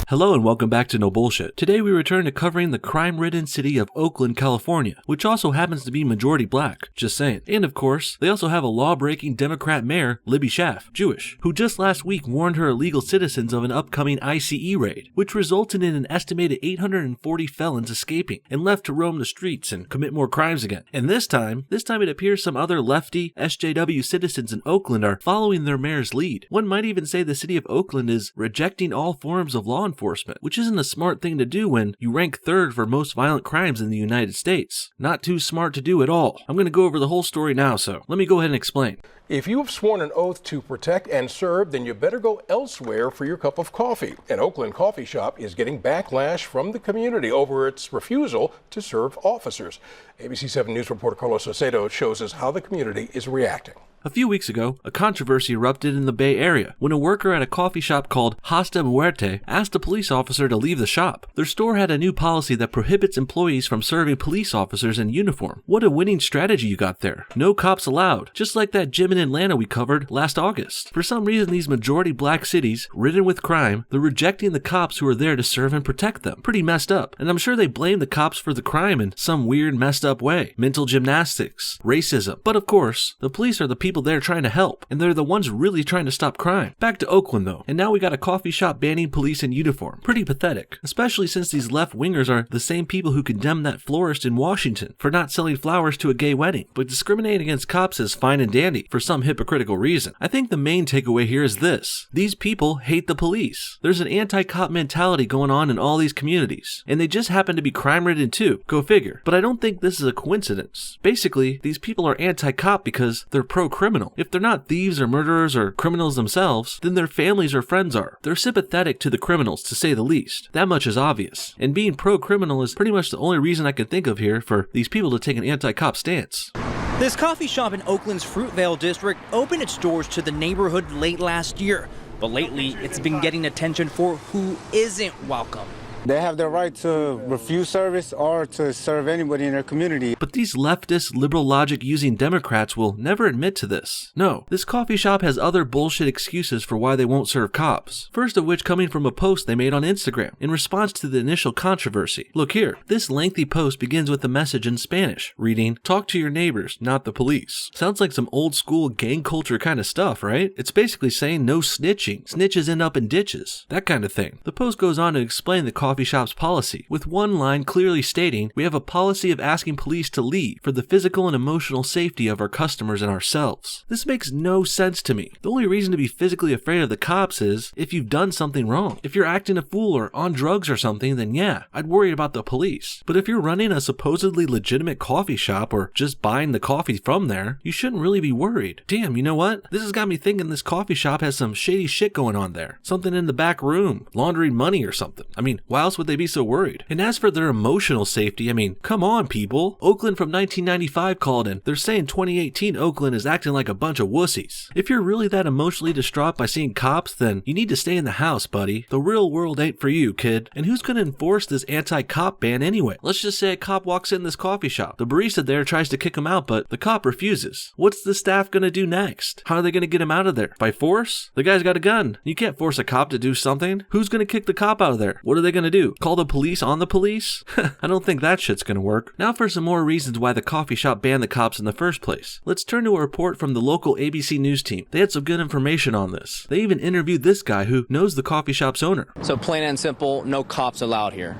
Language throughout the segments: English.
Hello and welcome back to No Bullshit. Today we return to covering the crime-ridden city of Oakland, California, which also happens to be majority black, just saying. And of course, they also have a law-breaking Democrat mayor, Libby Schaaf, Jewish, who just last week warned her illegal citizens of an upcoming ICE raid, which resulted in an estimated 840 felons escaping and left to roam the streets and commit more crimes again. And this time it appears some other lefty SJW citizens in Oakland are following their mayor's lead. One might even say the city of Oakland is rejecting all forms of law enforcement, which isn't a smart thing to do when you rank third for most violent crimes in the United States. Not too smart to do at all. I'm going to go over the whole story now, so let me go ahead and explain. If you have sworn an oath to protect and serve, then you better go elsewhere for your cup of coffee. An Oakland coffee shop is getting backlash from the community over its refusal to serve officers. ABC 7 News reporter Carlos Salcedo shows us how the community is reacting. A few weeks ago, a controversy erupted in the Bay Area when a worker at a coffee shop called Hasta Muerte asked a police officer to leave the shop. Their store had a new policy that prohibits employees from serving police officers in uniform. What a winning strategy you got there. No cops allowed, just like that gym in Atlanta we covered last August. For some reason, these majority black cities, ridden with crime, they're rejecting the cops who are there to serve and protect them. Pretty messed up. And I'm sure they blame the cops for the crime in some weird messed up way. Mental gymnastics, racism. But of course, the police are the people there trying to help, and they're the ones really trying to stop crime. Back to Oakland though, and now we got a coffee shop banning police in uniform. Pretty pathetic, especially since these left-wingers are the same people who condemned that florist in Washington for not selling flowers to a gay wedding. But discriminating against cops is fine and dandy for some hypocritical reason. I think the main takeaway here is this: these people hate the police. There's an anti-cop mentality going on in all these communities, and they just happen to be crime-ridden too. Go figure. But I don't think this is a coincidence. Basically, these people are anti-cop because they're pro-criminal. If they're not thieves or murderers or criminals themselves, then their families or friends are. They're sympathetic to the criminals, to say the least. That much is obvious. And being pro-criminal is pretty much the only reason I can think of here for these people to take an anti-cop stance. This coffee shop in Oakland's Fruitvale district opened its doors to the neighborhood late last year, but lately it's been getting attention for who isn't welcome. They have the right to refuse service or to serve anybody in their community. But these leftist, liberal logic using Democrats will never admit to this. No, this coffee shop has other bullshit excuses for why they won't serve cops. First of which coming from a post they made on Instagram in response to the initial controversy. Look here, this lengthy post begins with a message in Spanish, reading, "Talk to your neighbors, not the police." Sounds like some old school gang culture kind of stuff, right? It's basically saying no snitching. Snitches end up in ditches. That kind of thing. The post goes on to explain the coffee shop's policy, with one line clearly stating, "We have a policy of asking police to leave for the physical and emotional safety of our customers and ourselves." This makes no sense to me. The only reason to be physically afraid of the cops is if you've done something wrong. If you're acting a fool or on drugs or something, then yeah, I'd worry about the police. But if you're running a supposedly legitimate coffee shop or just buying the coffee from there, you shouldn't really be worried. Damn, you know what? This has got me thinking this coffee shop has some shady shit going on there. Something in the back room, laundering money or something. I mean, why else would they be so worried? And as for their emotional safety, I mean, come on people. Oakland from 1995 called in. They're saying 2018 Oakland is acting like a bunch of wussies. If you're really that emotionally distraught by seeing cops, then you need to stay in the house, buddy. The real world ain't for you, kid. And who's gonna enforce this anti-cop ban anyway? Let's just say a cop walks in this coffee shop. The barista there tries to kick him out, but the cop refuses. What's the staff gonna do next? How are they gonna get him out of there? By force? The guy's got a gun. You can't force a cop to do something. Who's gonna kick the cop out of there? What are they gonna do? Call the police on the police? I don't think that shit's gonna work. Now for some more reasons why the coffee shop banned the cops in the first place. Let's turn to a report from the local ABC News team. They had some good information on this. They even interviewed this guy who knows the coffee shop's owner. So plain and simple, no cops allowed here.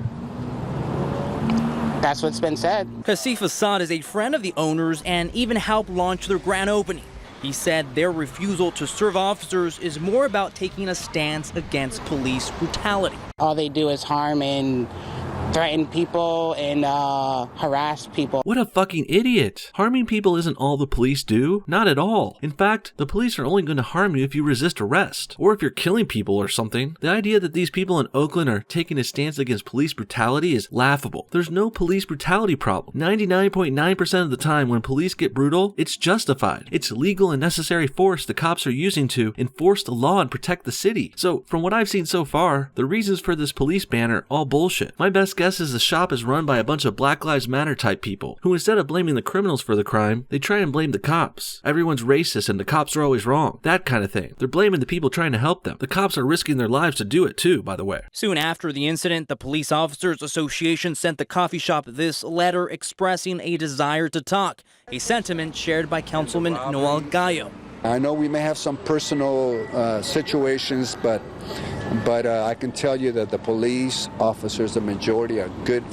That's what's been said. Kasif Assad is a friend of the owners and even helped launch their grand opening. He said their refusal to serve officers is more about taking a stance against police brutality. All they do is harm and threaten people and harass people. What a fucking idiot. Harming people isn't all the police do. Not at all. In fact, the police are only going to harm you if you resist arrest, or if you're killing people or something. The idea that these people in Oakland are taking a stance against police brutality is laughable. There's no police brutality problem. 99.9% of the time when police get brutal, it's justified. It's legal and necessary force the cops are using to enforce the law and protect the city. So, from what I've seen so far, the reasons for this police ban are all bullshit. My best guess is the shop is run by a bunch of Black Lives Matter type people, who instead of blaming the criminals for the crime, they try and blame the cops. Everyone's racist and the cops are always wrong. That kind of thing. They're blaming the people trying to help them. The cops are risking their lives to do it too, by the way. Soon after the incident, the Police Officers Association sent the coffee shop this letter expressing a desire to talk, a sentiment shared by Councilman Noel Gallo. I know we may have some personal situations, but I can tell you that the police officers, the majority, are good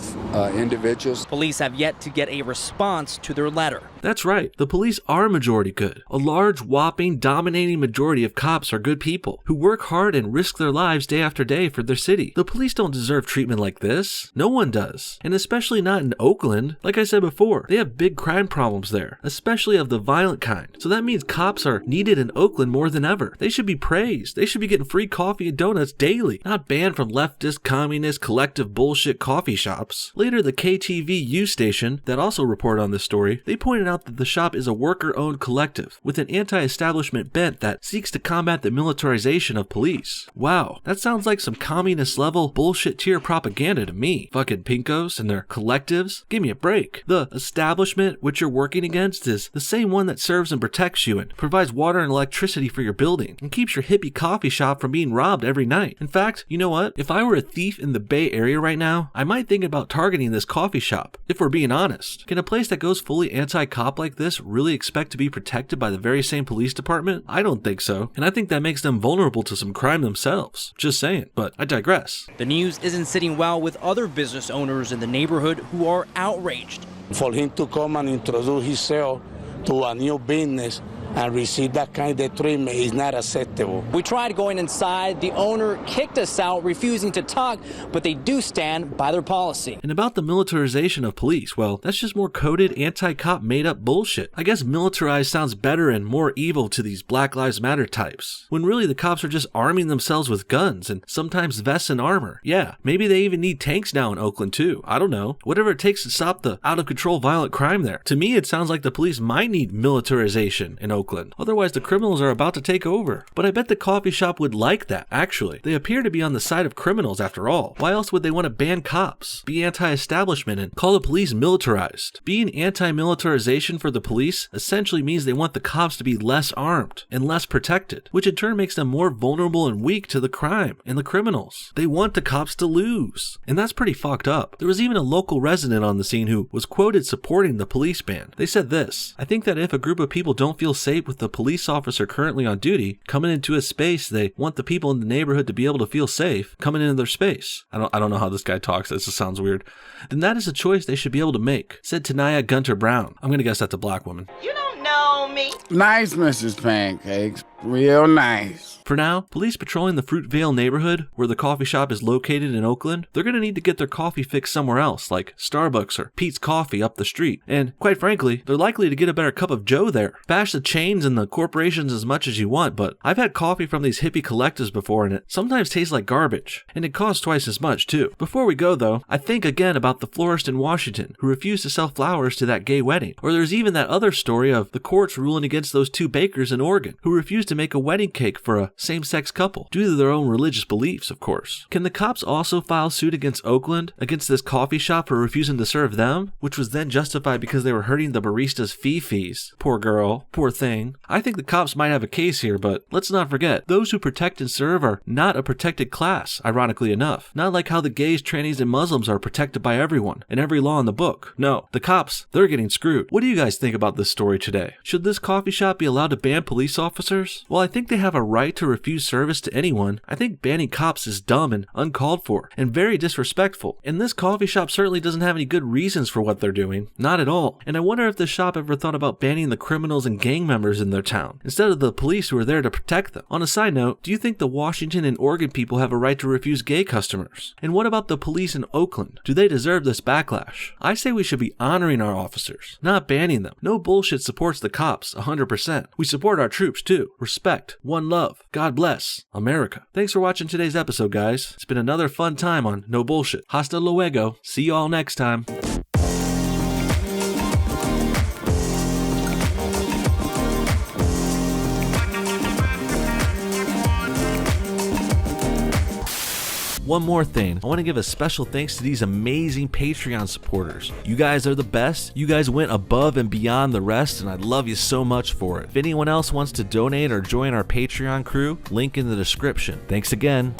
individuals. Police have yet to get a response to their letter. That's right, the police are majority good. A large, whopping, dominating majority of cops are good people who work hard and risk their lives day after day for their city. The police don't deserve treatment like this. No one does. And especially not in Oakland. Like I said before, they have big crime problems there, especially of the violent kind. So that means cops are needed in Oakland more than ever. They should be praised. They should be getting free coffee and donuts daily, not banned from leftist, communist, collective bullshit coffee shops. Later, the KTVU station that also reported on this story, they pointed out that the shop is a worker-owned collective with an anti-establishment bent that seeks to combat the militarization of police. Wow, that sounds like some communist-level bullshit tier propaganda to me. Fucking pinkos and their collectives? Give me a break. The establishment which you're working against is the same one that serves and protects you and provides water and electricity for your building and keeps your hippie coffee shop from being robbed every night. In fact, you know what? If I were a thief in the Bay Area right now, I might think about targeting this coffee shop, if we're being honest. Can a place that goes fully anti-cop like this really expect to be protected by the very same police department? I don't think so, and I think that makes them vulnerable to some crime themselves. Just saying, but I digress. The news isn't sitting well with other business owners in the neighborhood who are outraged. For him to come and introduce himself to a new business and receive that kind of treatment is not acceptable. We tried going inside. The owner kicked us out, refusing to talk, but they do stand by their policy. And about the militarization of police, well, that's just more coded anti-cop made-up bullshit. I guess militarized sounds better and more evil to these Black Lives Matter types, when really the cops are just arming themselves with guns and sometimes vests and armor. Yeah, maybe they even need tanks now in Oakland too. I don't know. Whatever it takes to stop the out-of-control violent crime there. To me, it sounds like the police might need militarization in Oakland. Otherwise, the criminals are about to take over. But I bet the coffee shop would like that, actually. They appear to be on the side of criminals after all. Why else would they want to ban cops, be anti-establishment, and call the police militarized? Being anti-militarization for the police essentially means they want the cops to be less armed and less protected, which in turn makes them more vulnerable and weak to the crime and the criminals. They want the cops to lose. And that's pretty fucked up. There was even a local resident on the scene who was quoted supporting the police ban. They said this: "I think that if a group of people don't feel safe with the police officer currently on duty coming into a space, they want the people in the neighborhood to be able to feel safe coming into their space." I don't know how this guy talks. This just sounds weird. "Then that is a choice they should be able to make," said Tanaya Gunter Brown. I'm gonna guess that's a black woman. You don't know me. Nice, Mrs. Pancakes. Real nice. For now, police patrolling the Fruitvale neighborhood, where the coffee shop is located in Oakland, they're gonna need to get their coffee fix somewhere else, like Starbucks or Pete's Coffee up the street. And quite frankly, they're likely to get a better cup of joe there. Bash the chains and the corporations as much as you want, but I've had coffee from these hippie collectives before, and it sometimes tastes like garbage. And it costs twice as much, too. Before we go, though, I think again about the florist in Washington who refused to sell flowers to that gay wedding. Or there's even that other story of the courts ruling against those two bakers in Oregon who refused to make a wedding cake for a same-sex couple, due to their own religious beliefs, of course. Can the cops also file suit against Oakland, against this coffee shop for refusing to serve them, which was then justified because they were hurting the barista's fee-fees? Poor girl, poor thing. I think the cops might have a case here, but let's not forget, those who protect and serve are not a protected class, ironically enough. Not like how the gays, trannies, and Muslims are protected by everyone, and every law in the book. No, the cops, they're getting screwed. What do you guys think about this story today? Should this coffee shop be allowed to ban police officers? Well, I think they have a right to refuse service to anyone. I think banning cops is dumb and uncalled for, and very disrespectful. And this coffee shop certainly doesn't have any good reasons for what they're doing. Not at all. And I wonder if the shop ever thought about banning the criminals and gang members in their town, instead of the police who are there to protect them. On a side note, do you think the Washington and Oregon people have a right to refuse gay customers? And what about the police in Oakland? Do they deserve this backlash? I say we should be honoring our officers, not banning them. No bullshit supports the cops, 100%. We support our troops too. Respect. One love. God bless America. Thanks for watching today's episode, guys. It's been another fun time on No Bullshit. Hasta luego. See you all next time. One more thing, I want to give a special thanks to these amazing Patreon supporters. You guys are the best. You guys went above and beyond the rest, and I love you so much for it. If anyone else wants to donate or join our Patreon crew, link in the description. Thanks again.